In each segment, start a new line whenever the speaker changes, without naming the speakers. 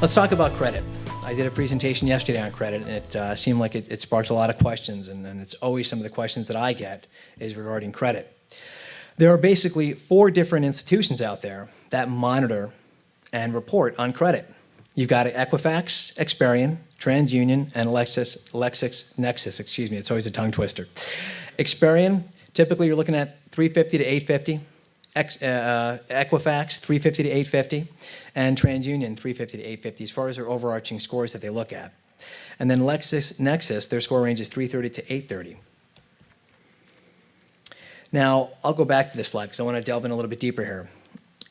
Let's talk about credit. I did a presentation yesterday on credit, and it seemed like it sparked a lot of questions, and it's always some of the questions that I get is regarding credit. There are basically 4 different institutions out there that monitor and report on credit. You've got Equifax, Experian, TransUnion, and LexisNexis, excuse me, it's always a tongue twister. Experian, typically you're looking at 350 to 850. Equifax, 350 to 850, and TransUnion, 350 to 850, as far as their overarching scores that they look at. And then LexisNexis, their score range is 330 to 830. Now, I'll go back to this slide because I want to delve in a little bit deeper here.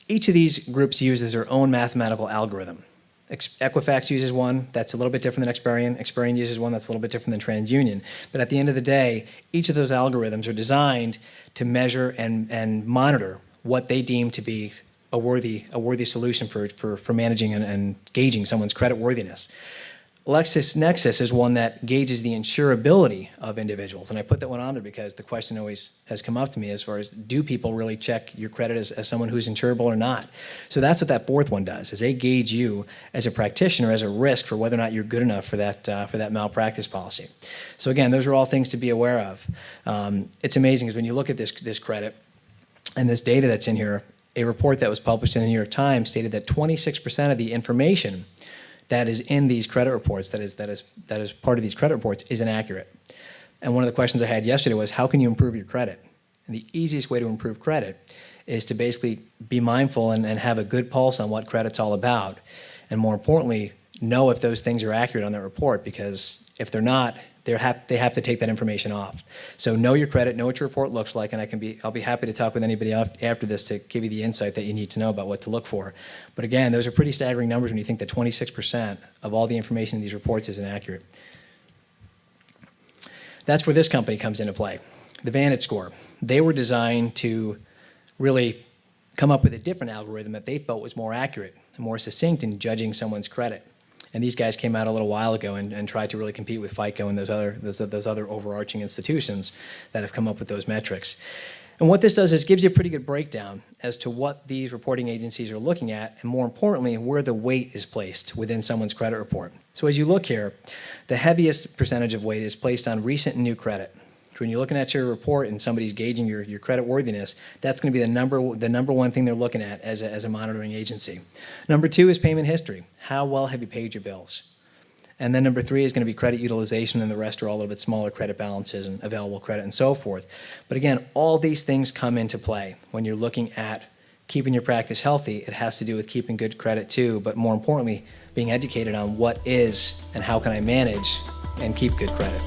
Each of these groups uses their own mathematical algorithm. Equifax uses one that's a little bit different than Experian. Experian uses one that's a little bit different than TransUnion. But at the end of the day, each of those algorithms are designed to measure and monitor what they deem to be a worthy solution for managing and gauging someone's credit worthiness. LexisNexis is one that gauges the insurability of individuals. And I put that one on there because the question always has come up to me as far as, do people really check your credit as someone who's insurable or not? So that's what that 4th one does, is they gauge you as a practitioner as a risk for whether or not you're good enough for that malpractice policy. So again, those are all things to be aware of. It's amazing because when you look at this credit and this data that's in here, a report that was published in the New York Times stated that 26% of the information that is in these credit reports, that is part of these credit reports, is inaccurate. And one of the questions I had yesterday was, how can you improve your credit? And the easiest way to improve credit is to basically be mindful and have a good pulse on what credit's all about. And more importantly, know if those things are accurate on that report, because if they're not, they have to take that information off. So know your credit, know what your report looks like, and I'll be happy to talk with anybody after this to give you the insight that you need to know about what to look for. But again, those are pretty staggering numbers when you think that 26% of all the information in these reports is inaccurate. That's where this company comes into play, the VantageScore. They were designed to really come up with a different algorithm that they felt was more accurate and more succinct in judging someone's credit. And these guys came out a little while ago and tried to really compete with FICO and those other overarching institutions that have come up with those metrics. And what this does is gives you a pretty good breakdown as to what these reporting agencies are looking at, and more importantly, where the weight is placed within someone's credit report. So as you look here, the heaviest percentage of weight is placed on recent and new credit. When you're looking at your report and somebody's gauging your credit worthiness, that's going to be the number one thing they're looking at as a monitoring agency. Number 2 is payment history. How well have you paid your bills? And then number 3 is going to be credit utilization, and the rest are all a little bit smaller credit balances and available credit and so forth. But again, all these things come into play when you're looking at keeping your practice healthy. It has to do with keeping good credit too, but more importantly, being educated on what is and how can I manage and keep good credit.